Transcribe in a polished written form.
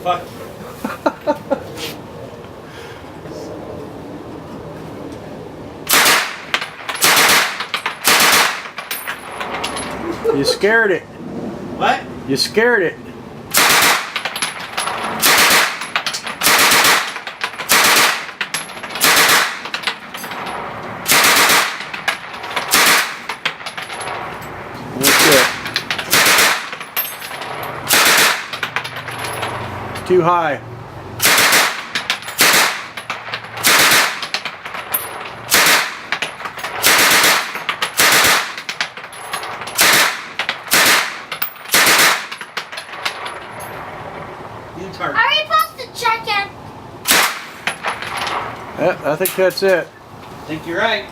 Fuck you. You scared it. What? You scared it. That's it. Too high. Retard. Are we supposed to check in? I think that's it. I think you're right.